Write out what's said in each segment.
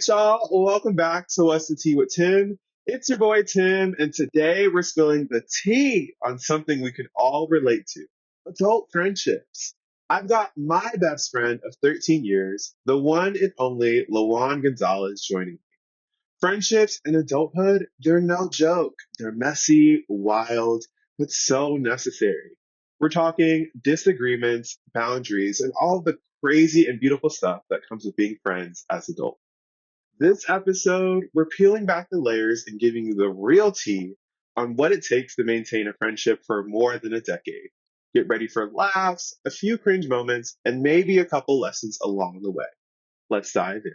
right, y'all. Welcome back to What's the Tea with Tim. It's your boy Tim, and today we're spilling the tea on something we can all relate to: adult friendships. I've got my best friend of 13 years, the one and only LilJuan Gonzalez, joining me. Friendships in adulthood, they're no joke. They're messy, wild, but so necessary. We're talking disagreements, boundaries, and all the crazy and beautiful stuff that comes with being friends as adults. This episode, we're peeling back the layers and giving you the real tea on what it takes to maintain a friendship for more than a decade. Get ready for laughs, a few cringe moments, and maybe a couple lessons along the way. Let's dive in.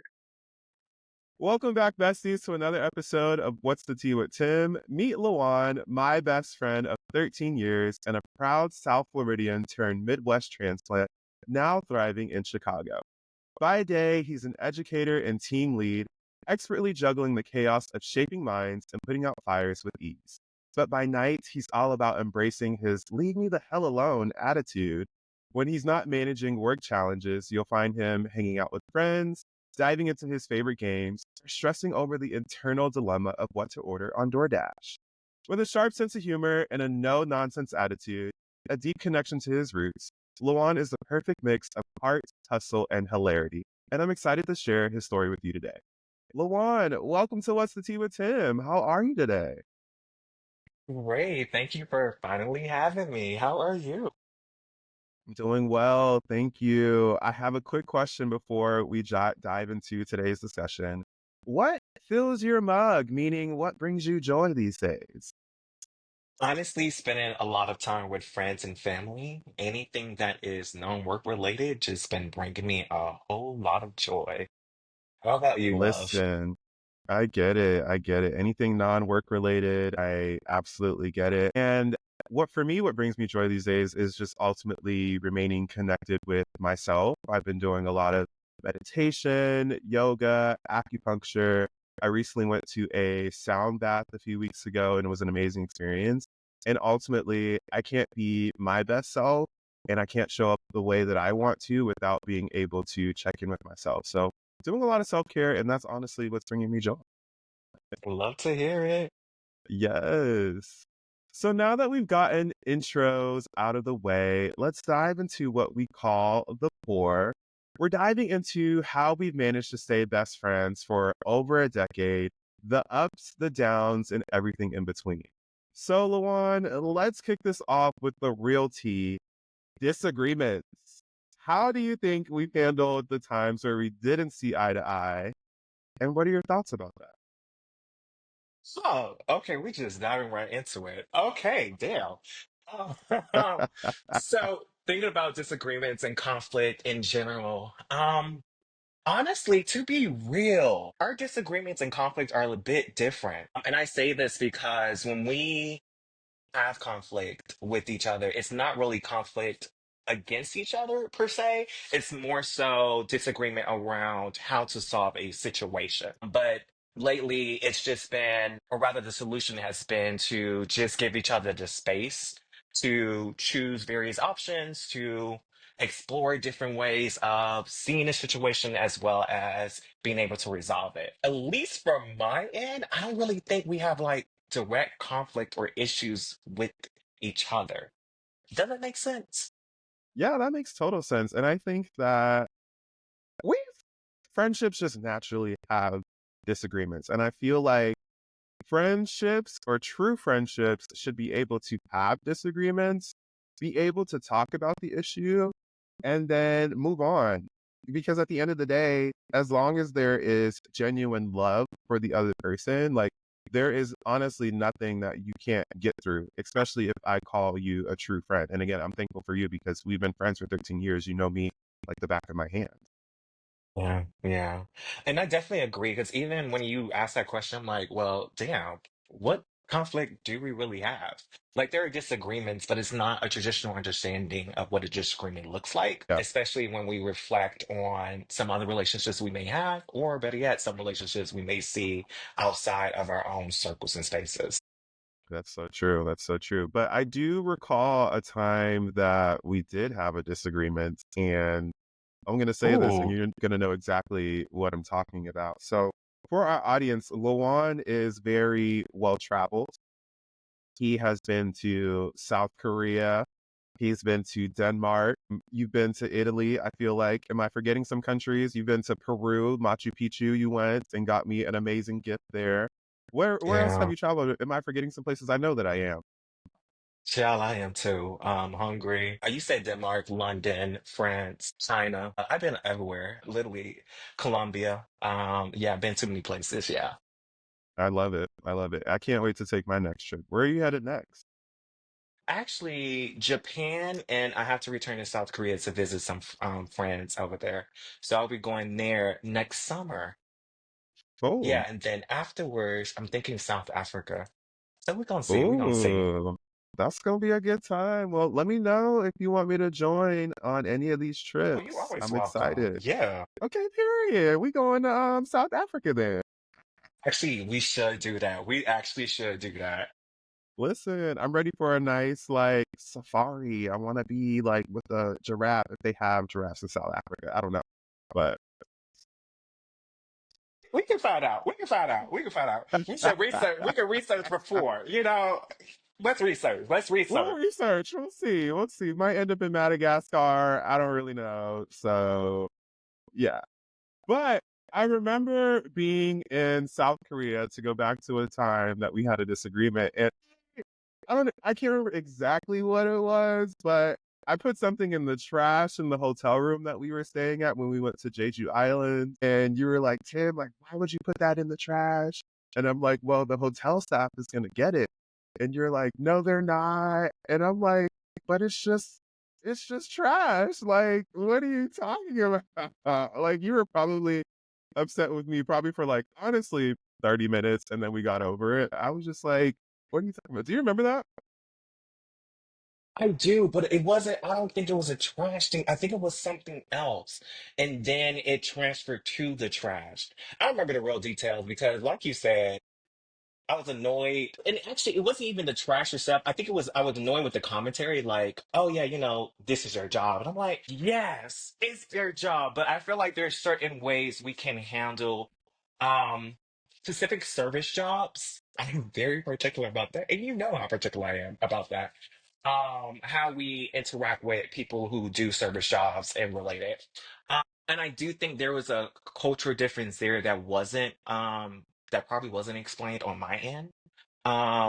Welcome back, besties, to another episode of What's the Tea with Tim. Meet Lawan, my best friend of 13 years and a proud South Floridian turned Midwest transplant, now thriving in Chicago. By day, he's an educator and team lead, expertly juggling the chaos of shaping minds and putting out fires with ease. But by night, he's all about embracing his leave me the hell alone attitude. When he's not managing work challenges, you'll find him hanging out with friends, diving into his favorite games, or stressing over the internal dilemma of what to order on DoorDash. With a sharp sense of humor and a no nonsense attitude, a deep connection to his roots, Lawan is the perfect mix of heart, hustle, and hilarity, and I'm excited to share his story with you today. Lawan, welcome to What's the Tea with Tim. How are you today? Great. Thank you for finally having me. How are you? I'm doing well, thank you. I have a quick question before we dive into today's discussion. What fills your mug? Meaning, what brings you joy these days? Honestly, spending a lot of time with friends and family, anything that is non-work related, just been bringing me a whole lot of joy. How about you, love? Listen, I get it. I get it. Anything non-work related, I absolutely get it. And what brings me joy these days is just ultimately remaining connected with myself. I've been doing a lot of meditation, yoga, acupuncture. I recently went to a sound bath a few weeks ago and it was an amazing experience. And ultimately, I can't be my best self and I can't show up the way that I want to without being able to check in with myself. So doing a lot of self-care, and that's honestly what's bringing me joy. Love to hear it. Yes. So now that we've gotten intros out of the way, let's dive into what we call the core. We're diving into how we've managed to stay best friends for over a decade, the ups, the downs, and everything in between. So, Lawan, let's kick this off with the real tea: disagreements. How do you think we've handled the times where we didn't see eye to eye? And what are your thoughts about that? Oh, okay. We just diving right into it. Okay, damn. Um, so thinking about disagreements and conflict in general, honestly, to be real, our disagreements and conflict are a bit different. And I say this because when we have conflict with each other, it's not really conflict against each other per se. It's more so disagreement around how to solve a situation. But lately, it's just been, or rather, the solution has been to just give each other the space to choose various options, to explore different ways of seeing a situation as well as being able to resolve it. At least from my end, I don't really think we have like direct conflict or issues with each other. Does that make sense? Yeah, that makes total sense. And I think that we friendships just naturally have disagreements. And I feel like friendships or true friendships should be able to have disagreements, be able to talk about the issue, and then move on. Because at the end of the day, as long as there is genuine love for the other person, like there is honestly nothing that you can't get through, especially if I call you a true friend. And again, I'm thankful for you because we've been friends for 13 years. You know me like the back of my hand. Yeah, yeah. And I definitely agree because even when you ask that question, I'm like, well, damn, what conflict do we really have? Like, there are disagreements, but it's not a traditional understanding of what a disagreement looks like, Yeah, especially when we reflect on some other relationships we may have, or better yet, some relationships we may see outside of our own circles and spaces. that's so true. That's so true. But I do recall a time that we did have a disagreement and I'm going to say this and Ooh, you're going to know exactly what I'm talking about. So, for our audience, Lawan is very well traveled. He has been to South Korea. He's been to Denmark. You've been to Italy, I feel like. Am I forgetting some countries? You've been to Peru, Machu Picchu. You went and got me an amazing gift there. Where else have yeah. you traveled? Am I forgetting some places? I know that I am. Child, I am too. Hungry. You said Denmark, London, France, China. I've been everywhere. Literally, Colombia. Yeah, I've been to many places. Yeah. I love it. I love it. I can't wait to take my next trip. Where are you headed next? Actually, Japan, and I have to return to South Korea to visit some friends over there. So I'll be going there next summer. Oh, Yeah, and then afterwards, I'm thinking South Africa. So we're gonna see. We're gonna see. ooh, that's gonna be a good time. Well, let me know if you want me to join on any of these Oh, you trips. always I'm welcome. excited. Yeah. Okay, period. We going to South Africa then. Actually, we should do that. We actually should do that. Listen, I'm ready for a nice like safari. I want to be like with a giraffe if they have giraffes in South Africa. I don't know, but We can find out. We can find out. We can find out. We should research. We can research before. Let's research. Let's we'll research. research. We'll see. We'll see. Might end up in Madagascar. I don't really know. So yeah, but I remember being in South Korea to go back to a time that we had a disagreement, and I can't remember exactly what it was, but I put something in the trash in the hotel room that we were staying at when we went to Jeju Island. And you were like, Tim, like, why would you put that in the trash? And I'm like, well, the hotel staff is gonna get it. And you're like, no, they're not. And I'm like, but it's just trash. Like, what are you talking about? Like, you were probably upset with me probably for like honestly 30 minutes and then we got over it. I was just like, what are you talking about? Do you remember that? I do, but it wasn't. I don't think it was a trash thing. I think it was something else, and then it transferred to the trash. I don't remember the real details because, like you said. I was annoyed. And actually, it wasn't even the trash itself. I think it was, I was annoyed with the commentary, like, oh, yeah, this is your job. And I'm like, yes, it's their job. But I feel like there's certain ways we can handle um, specific service jobs. I'm very particular about that. And you know how particular I am about that. How we interact with people who do service jobs and related. And I do think there was a cultural difference there that probably wasn't explained on my end,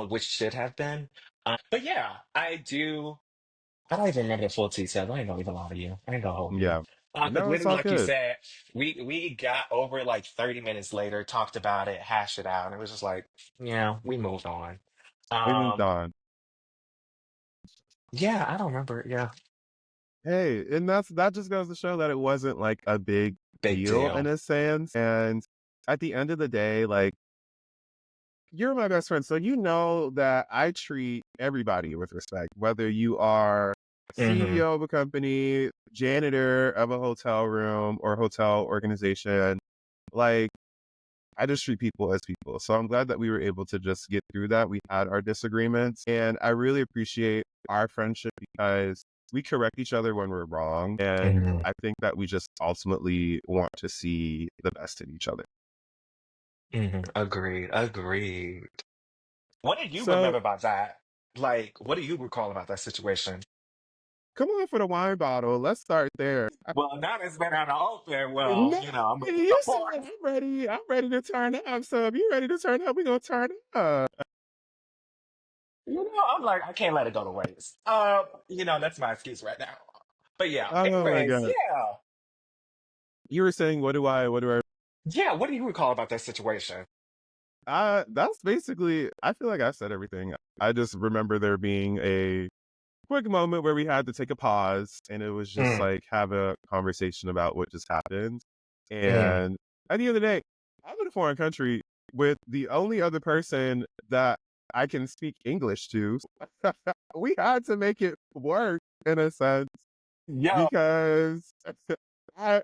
which should have been. But yeah, I do. I don't even remember the full details. I ain't gonna even lie to you. I ain't gonna hold you. Yeah. Because No, it's literally, all like you good. said, we got over it like 30 minutes later, talked about it, hashed it out, and it was just like, yeah, we moved on. We moved Um, on. yeah, I don't remember. Yeah, Hey, and that just goes to show that it wasn't like a big big deal in deal. a sense. And at the end of the day, like you're my best friend. So you know that I treat everybody with respect, whether you are Hmm. CEO of a company, janitor of a hotel room or hotel organization. Like I just treat people as people. So I'm glad that we were able to just get through that. We had our disagreements, and I really appreciate our friendship because we correct each other when we're wrong. And Hmm. I think that we just ultimately want to see the best in each other. Hmm. Agreed. Agreed. What do you So remember about that? Like, what do you recall about that situation? come on for the wine bottle. Let's start there. Well, now it's been out of open. Well, No, I'm moving you said forward. I'm ready. I'm ready to turn up. So if you're ready to turn up, we're gonna turn up. I'm like, I can't let it go to waste. That's my excuse right now. But yeah, Oh my anyways, god. yeah. You were saying what do I Yeah, what do you recall about that situation? that's basically I feel like I said everything. I just remember there being a quick moment where we had to take a pause and it was just Mm, like have a conversation about what just happened. mm. And at the end of the day, I'm in a foreign country with the only other person that I can speak English to. We had to make it work in a sense Yo, because I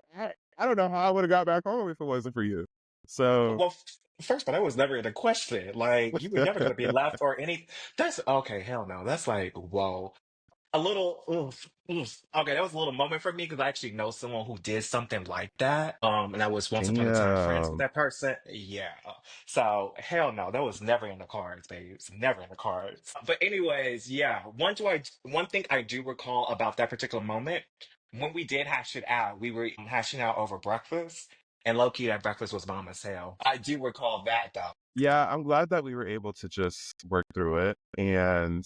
don't know how I would have got back home if it wasn't for you. So well, first, but that was never in the question. Like, you were never going to be left or any. That's okay. Hell no. That's like, whoa. a little oof, oof. Okay, that was a little moment for me because I actually know someone who did something like that. And I was once upon a time friends with Damn. that person. Yeah. So hell no, that was never in the cards, babes. Never in the cards. But anyways, yeah. One thing I do recall about that particular moment, when we did hash it out, we were hashing out over breakfast. And low key, that breakfast was bomb as hell. I do recall that though. Yeah, I'm glad that we were able to just work through it. And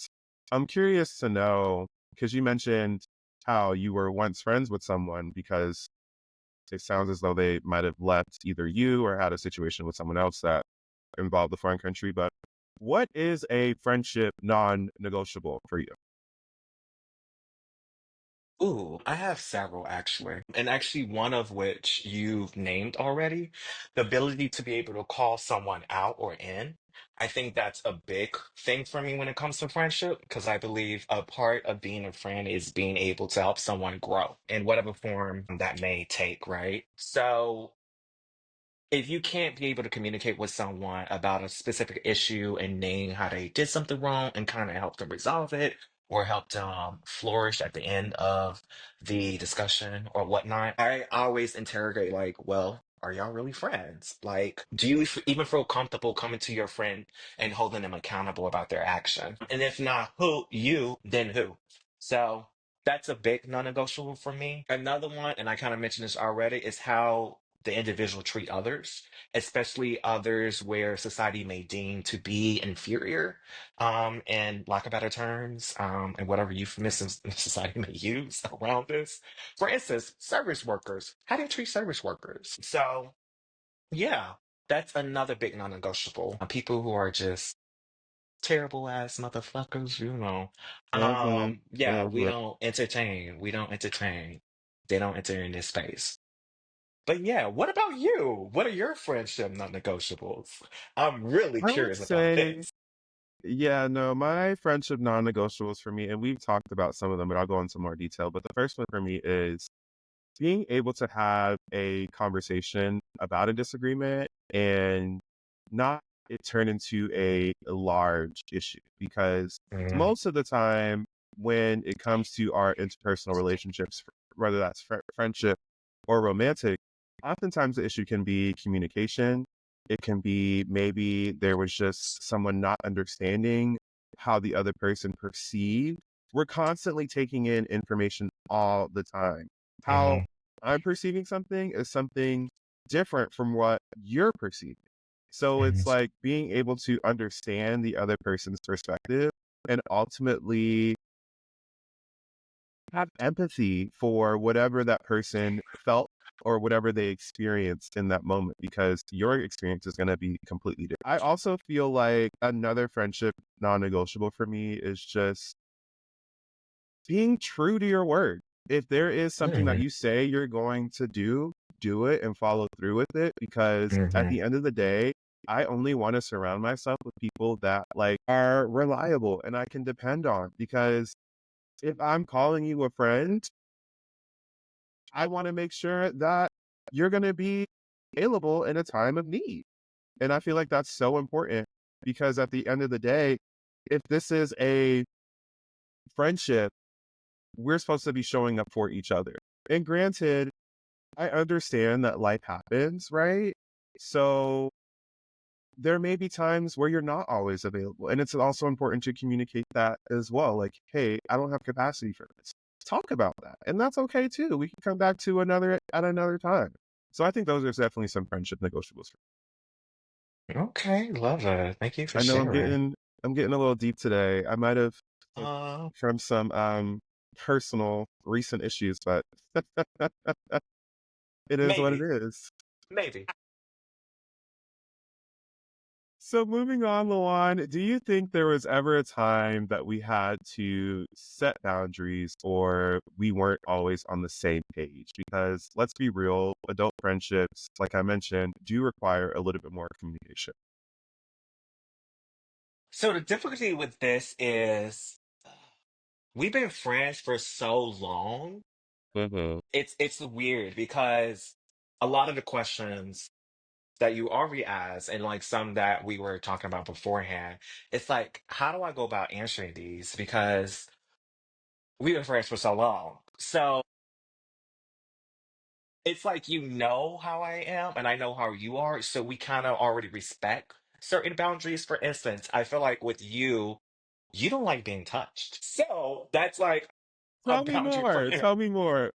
I'm curious to know, because you mentioned how you were once friends with someone because it sounds as though they might have left either you or had a situation with someone else that involved the foreign country. But what is a friendship non-negotiable for you? Ooh, I have several actually. And actually, one of which you've named already, the ability to be able to call someone out or in. I think that's a big thing for me when it comes to friendship, because I believe a part of being a friend is being able to help someone grow in whatever form that may take, right? So if you can't be able to communicate with someone about a specific issue and name how they did something wrong and kind of help them resolve it or help them flourish at the end of the discussion or whatnot, I always interrogate, like, well, are y'all really friends? Like, do you even feel comfortable coming to your friend and holding them accountable about their action? And if not who, you, then who? So that's a big non-negotiable for me. Another one, and I kind of mentioned this already, is how the individual treat others, especially others where society may deem to be inferior, and lack of better terms, and whatever euphemisms society may use around this. For instance, service workers. How do you treat service workers? So, yeah, that's another big non-negotiable. People who are just terrible ass motherfuckers, you know. Mhm, Yeah, we mhm. don't entertain. We don't entertain. They don't enter in this space. But yeah, what about you? What are your friendship non-negotiables? I'm really I would curious about say, this. yeah, no, my friendship non-negotiables for me, and we've talked about some of them, but I'll go into more detail. But the first one for me is being able to have a conversation about a disagreement and not it turn into a large issue. Because Mhm, most of the time, when it comes to our interpersonal relationships, whether that's friendship or romantic, oftentimes the issue can be communication. It can be maybe there was just someone not understanding how the other person perceived. We're constantly taking in information all the time. How mhm, I'm perceiving something is something different from what you're perceiving. So mhm, it's like being able to understand the other person's perspective and ultimately have empathy for whatever that person felt or whatever they experienced in that moment because your experience is going to be completely different. I also feel like another friendship non-negotiable for me is just being true to your word. If there is something that mhm, you say you're going to do it and follow through with it because at mhm. the end of the day, I only want to surround myself with people that like are reliable and I can depend on because if I'm calling you a friend, I want to make sure that you're going to be available in a time of need. And I feel like that's so important because at the end of the day, if this is a friendship, we're supposed to be showing up for each other. And granted, I understand that life happens, right? So there may be times where you're not always available. And it's also important to communicate that as well. Like, hey, I don't have capacity for this. Talk about that. And that's okay too. We can come back to another at another time. So I think those are definitely some friendship negotiables. Okay, love it. Thank you for I know sharing. I'm getting a little deep today. I might have took Uh, from some personal recent issues, but it is what it maybe, is. maybe. So moving on, Luan, do you think there was ever a time that we had to set boundaries or we weren't always on the same page? Because let's be real, adult friendships, like I mentioned, do require a little bit more communication. So the difficulty with this is we've been friends for so long. Mm-hmm. It's weird because a lot of the questions that you already asked and like some that we were talking about beforehand, it's like, how do I go about answering these? Because we've been friends for so long. So it's like you know how I am and I know how you are. So we kind of already respect certain boundaries. For instance, I feel like with you, you don't like being touched. So that's like a Tell me boundary for more. me. Tell me more.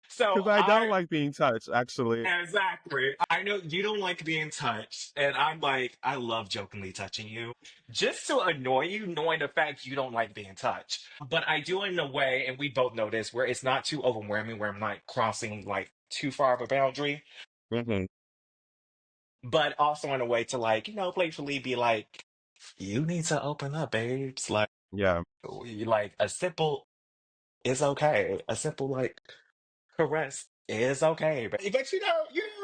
So Because I don't I like being touched, actually. exactly. I know you don't like being touched, and I'm like, I love jokingly touching you just to annoy you, knowing the fact you don't like being touched. But I do it in a way, and we both know this, where it's not too overwhelming, where I'm not crossing like too far of a boundary, Hmm. but also in a way to like, playfully be like, you need to open up, babes. Like, Yeah. like a simple is okay. A simple like caress is okay, but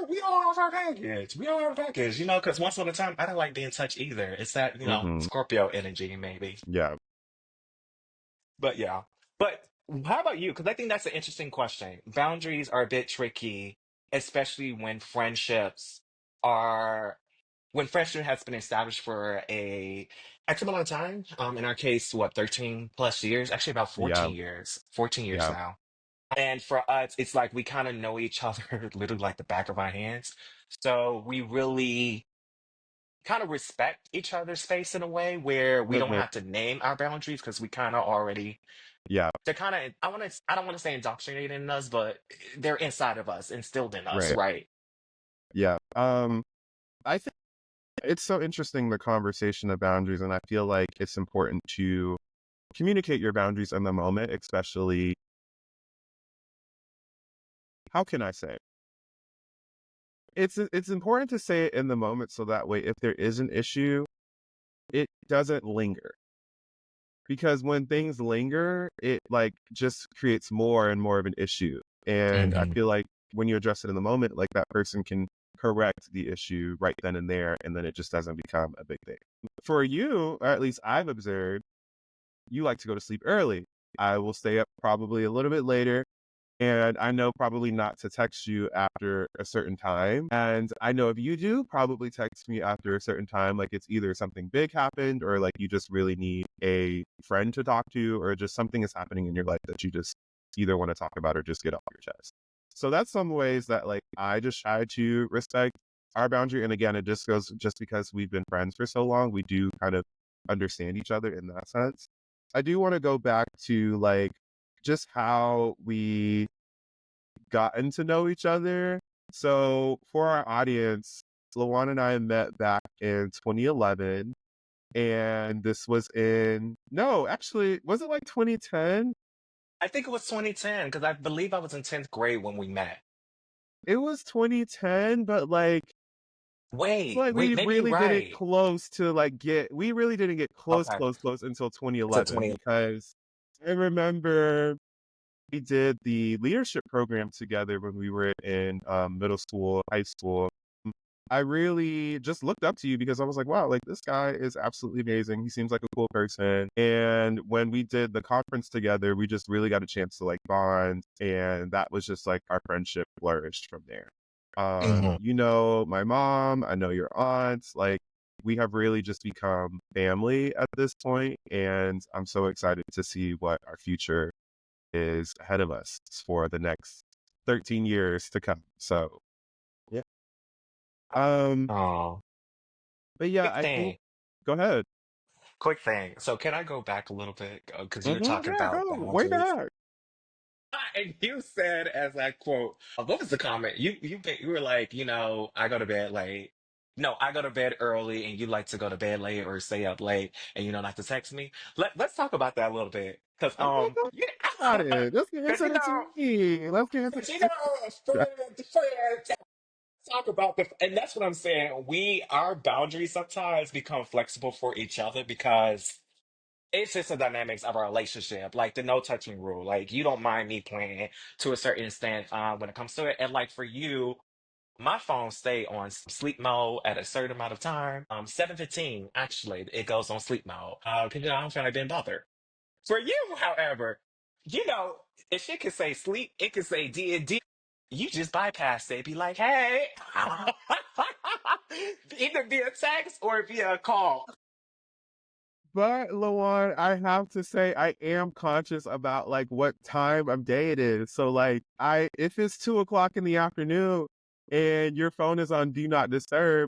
we all have our package. We all have a package, because once upon a time, I don't like being touched either. It's that, Hmm. Scorpio energy, maybe. Yeah. But yeah. But how about you? Because I think that's an interesting question. Boundaries are a bit tricky, especially are when friendship has been established for a X amount of time. In our case, what, 13 plus years? Actually, about Yeah. 14 years. 14 years Yeah. now. And for us, it's like we kind of know each other literally like the back of our hands. So we really kind of respect each other's space in a way where we don't Hmm. have to name our boundaries because we kind of already Yeah. they're kind of I don't want to say indoctrinated in us, but they're inside of us, instilled in us, Right. right? Yeah. I think it's so interesting, the conversation of boundaries, and I feel like it's important to communicate your boundaries in the moment, especially, how can I say? It's important to say it in the moment so that way if there is an issue, it doesn't linger. Because when things linger, it like just creates more and more of an issue. And I Hmm. feel like when you address it in the moment, like that person can correct the issue right then and there, and then it just doesn't become a big thing. For you, or at least I've observed, you like to go to sleep early. I will stay up probably a little bit later. And I know probably not to text you after a certain time. And I know if you do, probably text me after a certain time, like it's either something big happened or like you just really need a friend to talk to, or just something is happening in your life that you just either want to talk about or just get off your chest. So that's some ways that like I just try to respect our boundary. And again, it just goes just because we've been friends for so long, we do kind of understand each other in that sense. I do want to go back to like just how we gotten to know each other. So for our audience, Lawan and I met back in 2011. And this was no, actually, was it like 2010? I think it was 2010 because I believe I was in 10th grade when we met. It was 2010, but Wait, wait, we maybe you're really didn't right. we really didn't get Okay, close until to 2011 20. because I remember we did the leadership program together when we were in middle school, high school. I really just looked up to you because I was like, wow, like this guy is absolutely amazing. He seems like a cool person. And when we did the conference together, we just really got a chance to like bond. And that was just like our friendship flourished from there. Hmm. You know, my mom, I know your aunts, like we have really just become family at this point, and I'm so excited to see what our future is ahead of us for the next 13 years to come. So, yeah. Um, Oh, but yeah, quick I think thing. go ahead. Quick thing. So can I go back a little bit? Because you were talking Yeah, about go way boundaries. back. And you said, as I quote, what was the comment? You were like, I go to bed late. No, I go to bed early, and you like to go to bed late or stay up late, and you don't like to text me. Let's talk about that a little bit, because Okay, go yeah, about it. Let's get because into it to me. Let's get into 'cause, it. friend, talk about the, and that's what I'm saying. Our boundaries sometimes become flexible for each other because it's just the dynamics of our relationship, like the no touching rule. Like you don't mind me playing to a certain extent when it comes to it, and like for you, my phone stay on sleep mode at a certain amount of time. 7:15 actually, it goes on sleep mode. Because I don't feel like being bothered. For you, however, you know, if it can say sleep, it can say D and D. You just bypass it. Be like, hey, either via text or via call. But Lawan, I have to say I am conscious about like what time of day it is. So like I if it's 2 o'clock in the afternoon and your phone is on do not disturb,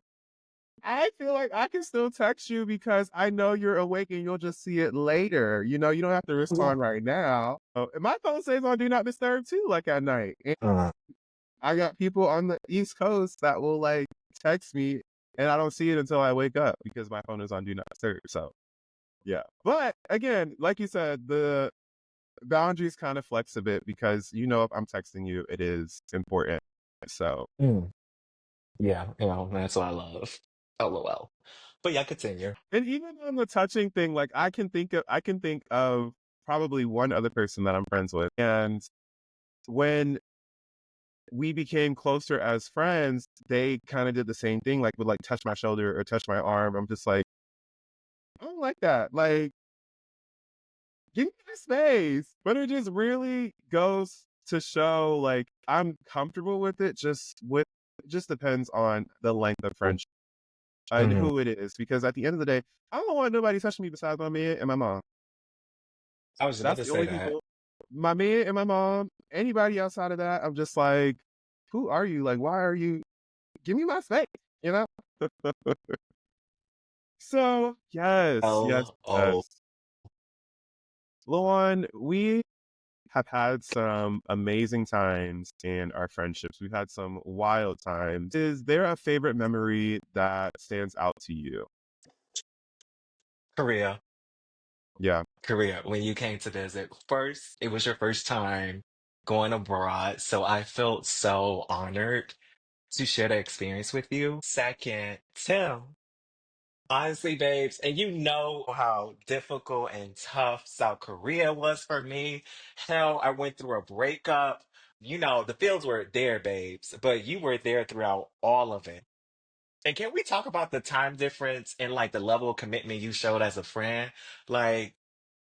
I feel like I can still text you because I know you're awake and you'll just see it later. You don't have to Yeah. respond right now. And my phone stays on do not disturb too, like at night. And Uh, I got people on the East Coast that will like text me and I don't see it until I wake up because my phone is on do not disturb. So yeah. But again, like you said, the boundaries kind of flex a bit because if I'm texting you, it is important. So mm, yeah, that's what I love. LOL. But yeah, continue. and even on the touching thing, like I can think of probably one other person that I'm friends with. And when we became closer as friends, they kind of did the same thing, like would like touch my shoulder or touch my arm. I'm just like, I don't like that. Like, give me the space. But it just really goes to show like I'm comfortable with it, it just depends on the length of friendship and Mhm. who it is. Because at the end of the day, I don't want nobody touching me besides my man and my mom. I was about That's to the say only that. people. My man and my mom. Anybody outside of that, I'm just like, who are you? Like, why are you? Give me my space. You know. So yes, yes, LO. yes. Lauren, we have had some amazing times in our friendships. We've had some wild times. Is there a favorite memory that stands out to you? Korea. Yeah. Korea, when you came to visit. First, it was your first time going abroad, so I felt so honored to share the experience with you. Second, Tim. Honestly, babes, and you know how difficult and tough South Korea was for me. Hell, I went through a breakup. The feels were there, babes, but you were there throughout all of it. And can we talk about the time difference and like the level of commitment you showed as a friend? Like,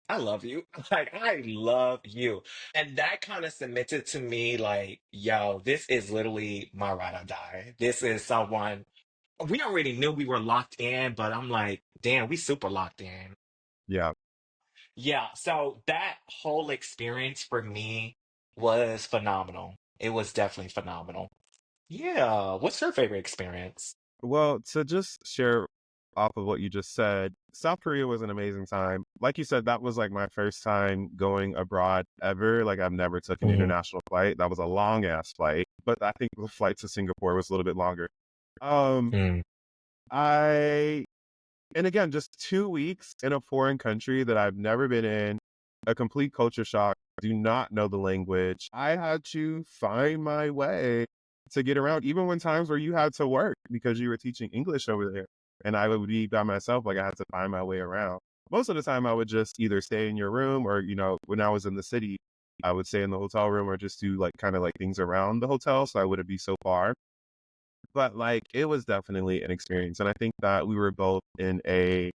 I love you. Like, I love you. And that kind of cemented to me, like, yo, this is literally my ride or die. This is someone we already knew we were locked in, but I'm like, damn, we super locked in. Yeah. Yeah, so that whole experience for me was phenomenal. It was definitely phenomenal. Yeah, what's your favorite experience? Well, to just share off of what you just said, South Korea was an amazing time. Like you said, that was like my first time going abroad ever. Like I've never took an Hmm. international flight. That was a long ass flight, but I think the flight to Singapore was a little bit longer. Um, Mm, I And again, just 2 weeks in a foreign country that I've never been in, a complete culture shock, do not know the language. I had to find my way to get around, even when times where you had to work because you were teaching English over there. And I would be by myself, like I had to find my way around. Most of the time, I would just either stay in your room or, when I was in the city, I would stay in the hotel room or just do like kind of like things around the hotel. So I wouldn't be so far. But, like, it was definitely an experience, and I think that we were both in a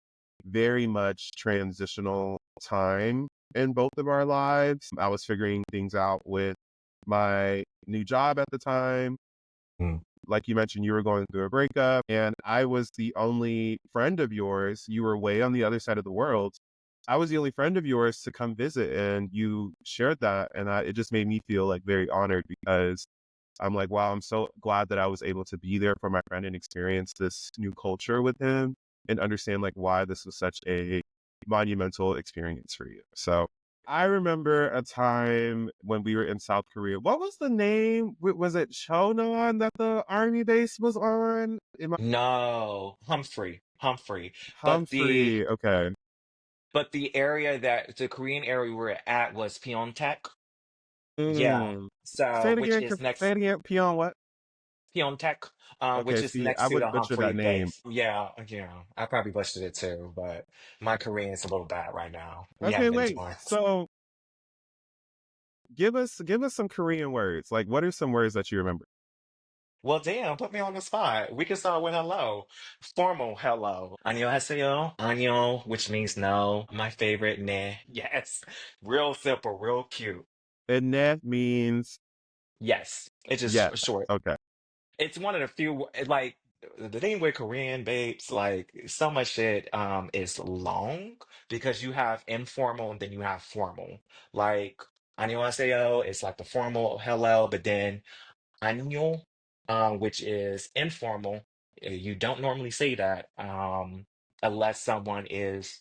very much transitional time in both of our lives. I was figuring things out with my new job at the time. mm, Like you mentioned, you were going through a breakup, and I was the only friend of yours. You were way on the other side of the world. I was the only friend of yours to come visit, and you shared that, and it just made me feel, like, very honored because I'm like, wow, I'm so glad that I was able to be there for my friend and experience this new culture with him and understand like why this was such a monumental experience for you. So I remember a time when we were in South Korea. What was the name? Was it Chonan that the army base was on? no, Humphrey, Humphrey. But the Humphrey. Okay. but the area that the Korean area we were at was Pyeongtaek. Yeah. Mm. Say So it which again. is Say next it again. Peon what? Pyeongtaek, which Okay. is See, I next to would the butcher Humphrey that name. base. Yeah, yeah. I probably butchered it too, but my Korean's a little bad right now. We Okay. haven't been Wait. doing. So give us some Korean words. Like, what are some words that you remember? Well, damn, put me on the spot. We can start with hello. Formal hello. 안녕하세요. 안녕, which means no. My favorite, ne. Yes. Real simple, real cute. And that means Yes. It's yes. just short. Okay. It's one of the few, like, the thing with Korean babes, like so much shit is long because you have informal and then you have formal. Like annyeonghaseyo is like the formal hello, but then annyeong, which is informal. You don't normally say that unless someone is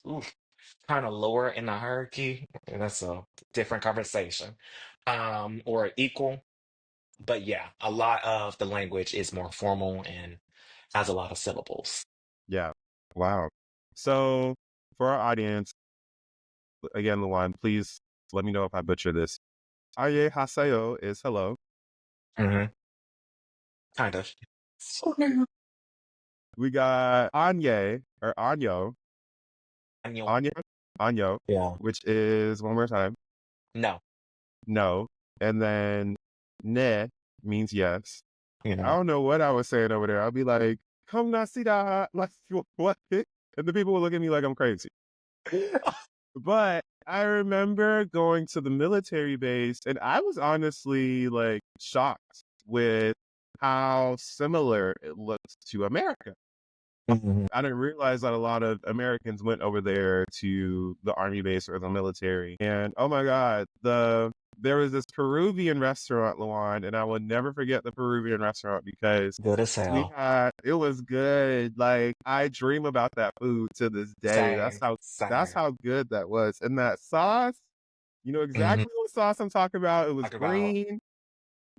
kind of lower in the hierarchy. And that's a different conversation. Or equal. But yeah, a lot of the language is more formal and has a lot of syllables. Yeah. Wow. So for our audience, again, Luan, please let me know if I butcher this. Aye hasayo is hello. Hmm. Kind of. Okay. We got Anye or Anyo, Annyeong. Anya, Anyo, Yeah. which is one more time, No, no. And then ne means yes. you I know. don't know what I was saying over there. I'll be like, come nasida, like what? And the people will look at me like I'm crazy. But I remember going to the military base and I was honestly like shocked with how similar it looks to America. Mhm. I didn't realize that a lot of Americans went over there to the army base or the military. And oh my God, there was this Peruvian restaurant, Luan, and I will never forget the Peruvian restaurant because Good as hell. it was good. Like I dream about that food to this day. Same. That's Same. how good that was. And that sauce, you know Hmm. exactly what sauce I'm talking about. It was Talk about. green.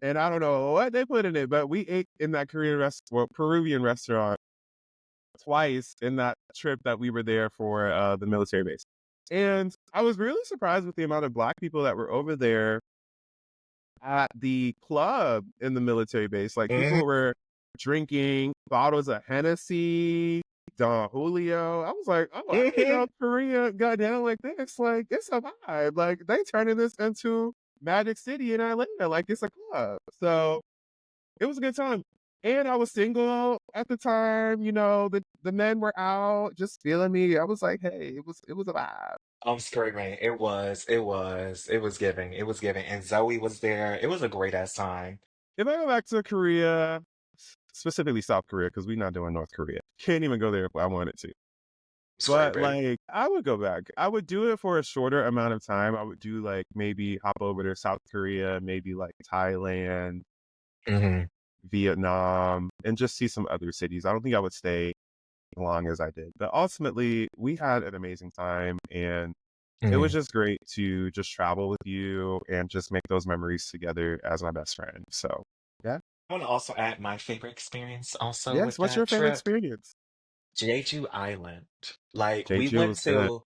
And I don't know what they put in it, but we ate in that Peruvian restaurant twice in that trip that we were there for the military base. And I was really surprised with the amount of Black people that were over there at the club in the military base. Like Hmm. people were drinking bottles of Hennessy, Don Julio. I was like, oh, I didn't Hmm. know Korea got down like this. Like it's a vibe. Like they turning this into Magic City in Atlanta. Like it's a club. So it was a good time. And I was single at the time, you know, the men were out just feeling me. I was like, hey, it was a vibe. I'm screaming. It was giving. It was giving. And Zoe was there. It was a great ass time. If I go back to Korea, specifically South Korea, because we're not doing North Korea. Can't even go there if I wanted to. But Screaming. like I would go back. I would do it for a shorter amount of time. I would do like maybe hop over to South Korea, maybe like Thailand, Hmm. Vietnam, and just see some other cities. I don't think I would stay long as I did. But ultimately, we had an amazing time and it was Hmm. just great to just travel with you and just make those memories together as my best friend. So, yeah. I want to also add my favorite experience also Yes. with What's your that favorite trip. experience? Jeju Island. Like we Jeju went was good. to,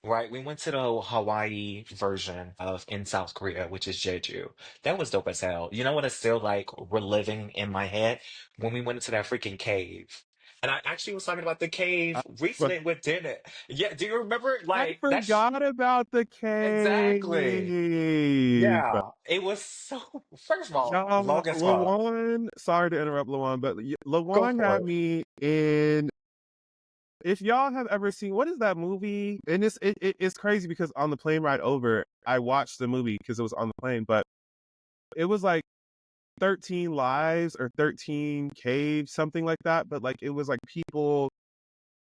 right, we went to the Hawaii version of in South Korea, which is Jeju. That was dope as hell. You know what is still like reliving in my head? When we went into that freaking cave. And I actually was talking about the I, cave but recently with Dennett. Yeah, do you remember I like forgot about the cave. exactly. Yeah. It was so first of all, Y'all, long as fuck. Lawan, sorry to interrupt Lawan, but Go Lawan for had it. me in. If y'all have ever seen, what is that movie? And it's crazy because on the plane ride over, I watched the movie because it was on the plane, but it was like 13 lives or 13 caves, something like that. But like it was like people,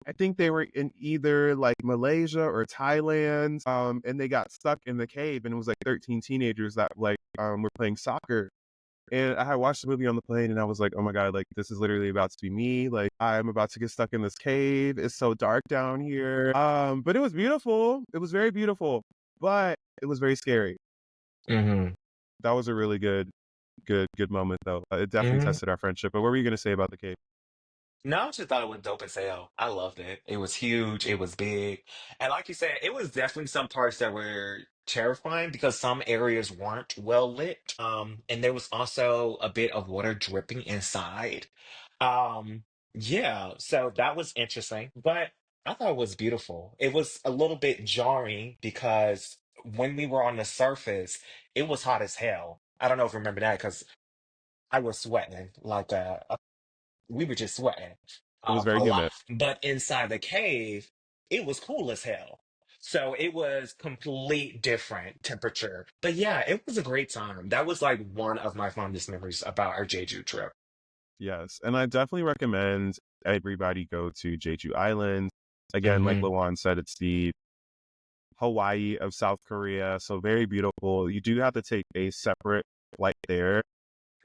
I think they were in either like Malaysia or Thailand, and they got stuck in the cave, and it was like 13 teenagers that like were playing soccer. And I had watched the movie on the plane, and I was like, oh my God, like this is literally about to be me. Like I'm about to get stuck in this cave. It's so dark down here. But it was beautiful. It was very beautiful, but it was very scary. Hmm. That was a really good moment though. It definitely tested our friendship. But what were you gonna say about the cave? No, I just thought it was dope as hell. I loved it. It was huge. It was big. And like you said, it was definitely some parts that were terrifying because some areas weren't well lit. And there was also a bit of water dripping inside. Um, yeah, so that was interesting. But I thought it was beautiful. It was a little bit jarring because when we were on the surface, it was hot as hell. I don't know if you remember that because I was sweating like we were just sweating It was very a lot. humid. But inside the cave, it was cool as hell. So it was complete different temperature. But yeah, it was a great time. That was like one of my fondest memories about our Jeju trip. Yes. And I definitely recommend everybody go to Jeju Island. Again, like Hmm. Lawan said, it's the Hawaii of South Korea. So very beautiful. You do have to take a separate flight there.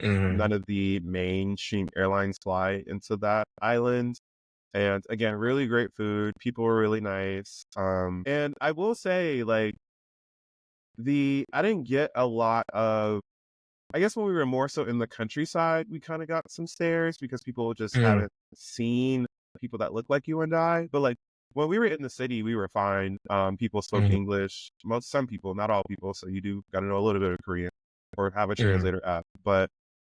Hmm. None of the mainstream airlines fly into that island. And again, really great food. People were really nice. And I will say, like, I didn't get a lot of, I guess when we were more so in the countryside, we kind of got some stares because people just Hmm. haven't seen people that look like you and I. But like when we were in the city, we were fine. People spoke Hmm. English. Some people, not all people. So you do got to know a little bit of Korean or have a Hmm. translator app. But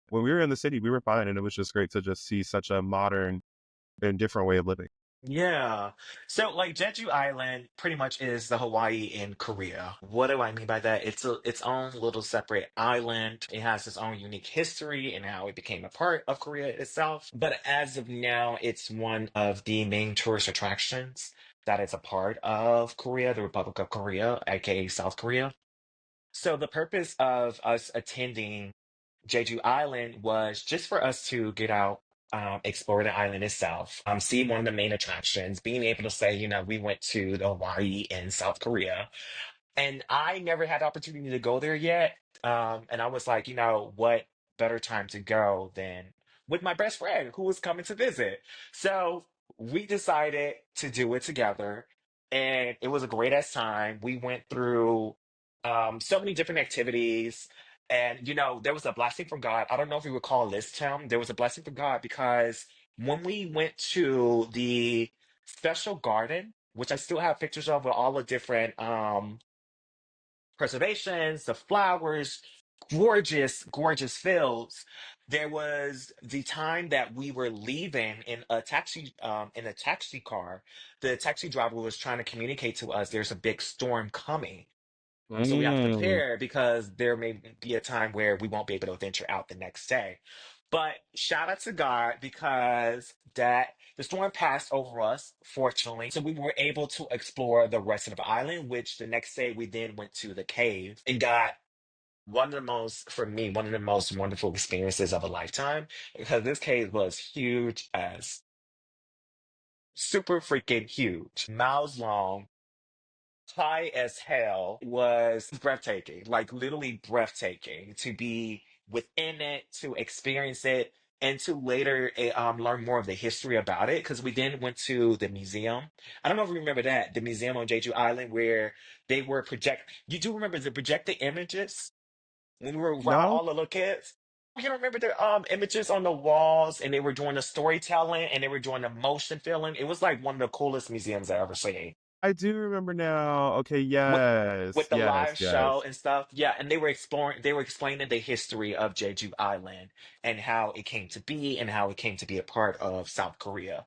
when we were in the city, we were fine, and it was just great to just see such a modern and different way of living. Yeah. So like Jeju Island pretty much is the Hawaii in Korea. What do I mean by that? It's its own little separate island. It has its own unique history and how it became a part of Korea itself. But as of now, it's one of the main tourist attractions that is a part of Korea, the Republic of Korea, aka South Korea. So the purpose of us attending Jeju Island was just for us to get out, explore the island itself, see one of the main attractions, being able to say, we went to the Hawaii in South Korea. And I never had the opportunity to go there yet. And I was like, what better time to go than with my best friend who was coming to visit? So we decided to do it together. And it was a great ass time. We went through so many different activities. And, there was a blessing from God. I don't know if you recall this, Tim. There was a blessing from God because when we went to the special garden, which I still have pictures of with all the different preservations, the flowers, gorgeous, gorgeous fields. There was the time that we were leaving in a taxi car. The taxi driver was trying to communicate to us there's a big storm coming. So we have to Mm. prepare because there may be a time where we won't be able to venture out the next day. But shout out to God because that the storm passed over us, fortunately. So we were able to explore the rest of the island, which the next day we then went to the cave and got for me, one of the most wonderful experiences of a lifetime because this cave was huge as super freaking huge, miles long, high as hell, was breathtaking, like literally breathtaking to be within it, to experience it, and to later learn more of the history about it. Because we then went to the museum. I don't know if you remember that, the museum on Jeju Island where they were You do remember the projected images when we were around No, all the little kids? You don't remember the images on the walls, and they were doing the storytelling, and they were doing the motion filling. It was like one of the coolest museums I ever seen I do remember now. Okay, with yes, the yes, live show yes. and stuff. Yeah, and they were explaining the history of Jeju Island and how it came to be and how it came to be a part of South Korea.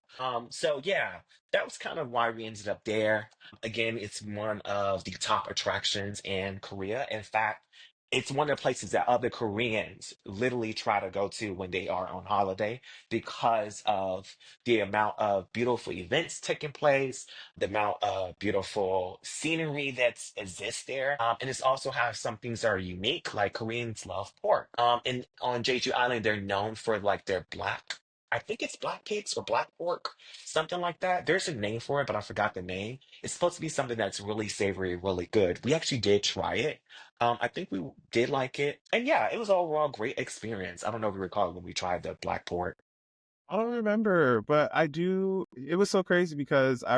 So yeah, that was kind of why we ended up there. Again, it's one of the top attractions in Korea. In fact, it's one of the places that other Koreans literally try to go to when they are on holiday because of the amount of beautiful events taking place, the amount of beautiful scenery that exists there. And it's also has some things that are unique, like Koreans love pork. And on Jeju Island, they're known for like their I think it's black pigs or black pork, something like that. There's a name for it, but I forgot the name. It's supposed to be something that's really savory, really good. We actually did try it. I think we did like it. And yeah, it was overall a great experience. I don't know if you recall when we tried the black pork. I don't remember, but I do. It was so crazy because I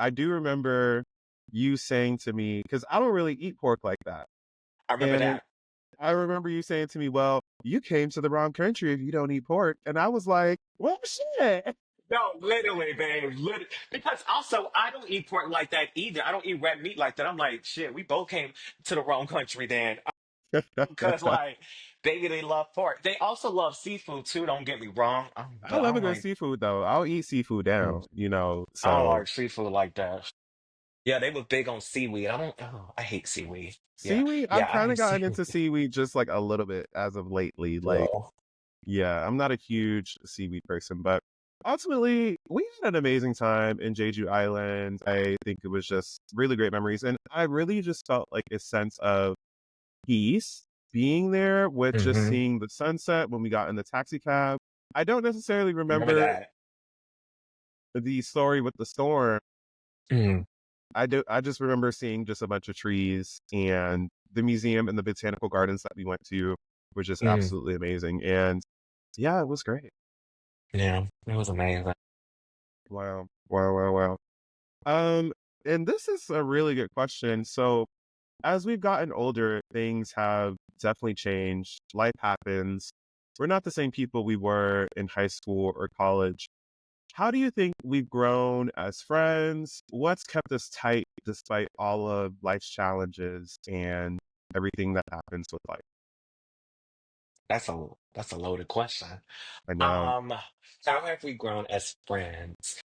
do remember you saying to me, because I don't really eat pork like that. I remember And that. I remember you saying to me, well, you came to the wrong country if you don't eat pork. And I was like, well, shit. No, literally, babe. Literally. Because also, I don't eat pork like that either. I don't eat red meat like that. I'm like, shit, we both came to the wrong country then. Because, like, they love pork. They also love seafood, too. Don't get me wrong. I But love a I'm good like, seafood, though. I'll eat seafood mm, down, I don't so like seafood like that. Yeah, they were big on seaweed. I hate seaweed. Yeah. seaweed, I've Yeah, I kind of hate gotten seaweed. into seaweed just like a little bit as of lately. Like, Well, yeah, I'm not a huge seaweed person, but ultimately, we had an amazing time in Jeju Island. I think it was just really great memories. And I really just felt like a sense of peace being there with just hmm seeing the sunset when we got in the taxi cab. I don't necessarily Remember remember that? the story with the storm. Mm, I just remember seeing just a bunch of trees, and the museum and the botanical gardens that we went to were just mm, absolutely amazing. And yeah, it was great. yeah, it was amazing. Wow. Wow, wow, wow. Um, and this is a really good question. So as we've gotten older, things have definitely changed. Life happens. We're not the same people we were in high school or college. How do you think we've grown as friends? What's kept us tight despite all of life's challenges and everything that happens with life? That's a loaded question. I know. Um, how have we grown as friends?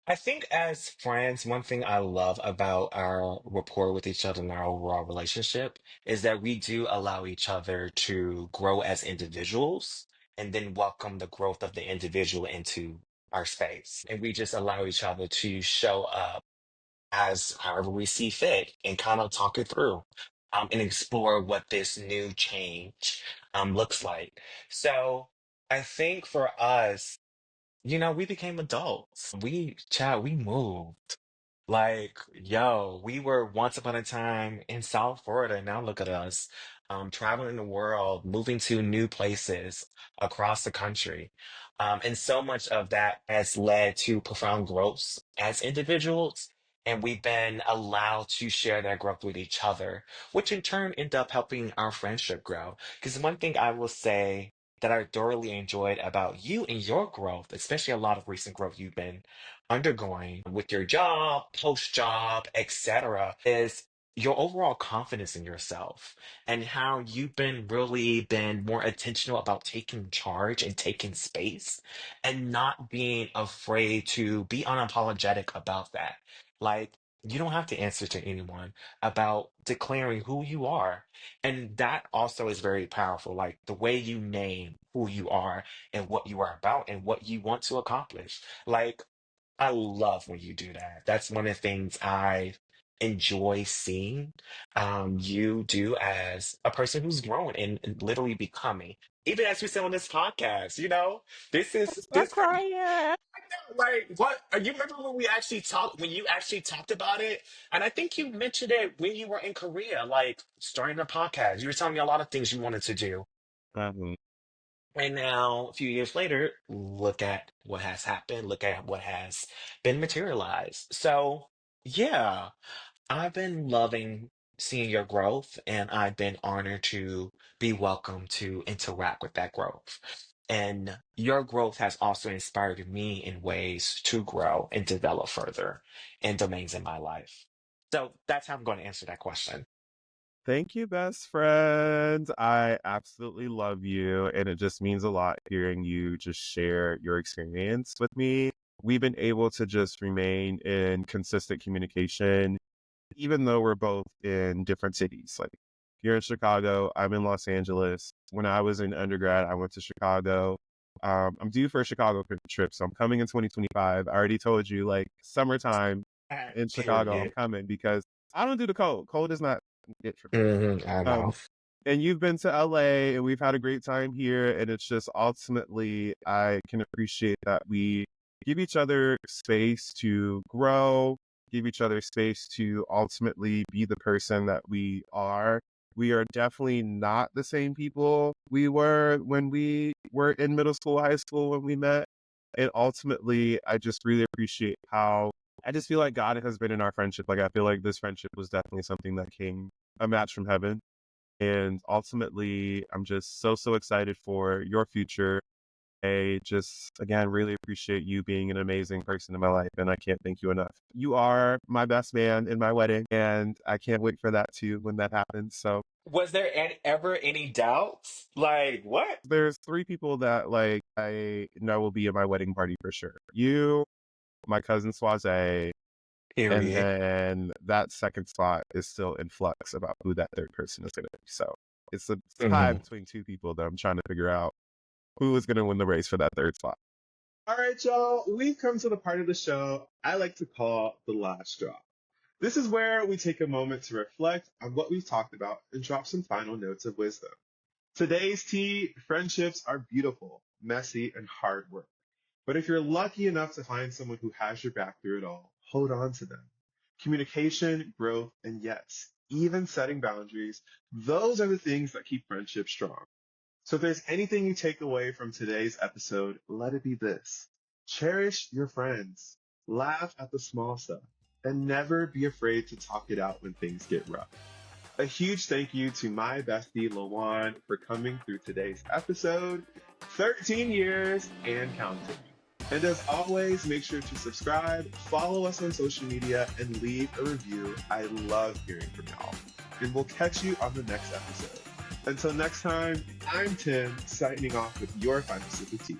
I think as friends, one thing I love about our rapport with each other and our overall relationship is that we do allow each other to grow as individuals and then welcome the growth of the individual into our space. And we just allow each other to show up as however we see fit and kind of talk it through and explore what this new change looks like. So I think for us, we became adults. We moved. Like, yo, we were once upon a time in South Florida, and now look at us, traveling the world, moving to new places across the country. And so much of that has led to profound growth as individuals. And we've been allowed to share that growth with each other, which in turn end up helping our friendship grow. Because one thing I will say that I thoroughly enjoyed about you and your growth, especially a lot of recent growth you've been undergoing with your job, post job, etc., is your overall confidence in yourself and how you've been more intentional about taking charge and taking space and not being afraid to be unapologetic about that. Like, you don't have to answer to anyone about declaring who you are. And that also is very powerful. Like the way you name who you are and what you are about and what you want to accomplish. Like, I love when you do that. That's one of the things I enjoy seeing you do as a person who's grown and literally becoming. Even as we said on this podcast, this is Stop this. crying. Like what? You remember when we actually talked? When you actually talked about it, and I think you mentioned it when you were in Korea, like starting a podcast. You were telling me a lot of things you wanted to do. Mhm. And now, a few years later, look at what has happened, look at what has been materialized. So, yeah, I've been loving seeing your growth, and I've been honored to be welcome to interact with that growth. And your growth has also inspired me in ways to grow and develop further in domains in my life. So that's how I'm going to answer that question. Thank you, best friend. I absolutely love you. And it just means a lot hearing you just share your experience with me. We've been able to just remain in consistent communication, even though we're both in different cities. Like you're in Chicago, I'm in Los Angeles. When I was in undergrad, I went to Chicago. I'm due for a Chicago trip, so I'm coming in 2025. I already told you, like summertime in Chicago, I'm Period. coming because I don't do the cold. Cold is not it for me. I know. Um, and you've been to LA and we've had a great time here. And it's just ultimately, I can appreciate that we give each other space to grow, give each other space to ultimately be the person that we are. We are definitely not the same people we were when we were in middle school, high school, when we met. And ultimately, I just really appreciate how I just feel like God has been in our friendship. Like, I feel like this friendship was definitely something that came a match from heaven. And ultimately, I'm just so, so excited for your future. I just, again, really appreciate you being an amazing person in my life. And I can't thank you enough. You are my best man in my wedding. And I can't wait for that too when that happens. So Was there ever any doubts? Like, what? there's three people that like I know will be at my wedding party for sure. You, my cousin Suave, and Period. then that second spot is still in flux about who that third person is going to be. So it's a tie Hmm. between two people that I'm trying to figure out who is going to win the race for that third spot. All right, y'all, we've come to the part of the show I like to call the last straw. This is where we take a moment to reflect on what we've talked about and drop some final notes of wisdom. Today's tea, friendships are beautiful, messy, and hard work. But if you're lucky enough to find someone who has your back through it all, hold on to them. Communication, growth, and yes, even setting boundaries, those are the things that keep friendships strong. So if there's anything you take away from today's episode, let it be this. Cherish your friends, laugh at the small stuff, and never be afraid to talk it out when things get rough. A huge thank you to my bestie, LilJuan, for coming through today's episode. 13 years and counting. And as always, make sure to subscribe, follow us on social media, and leave a review. I love hearing from y'all. And we'll catch you on the next episode. Until next time, I'm Tim, signing off with your final sip of tea.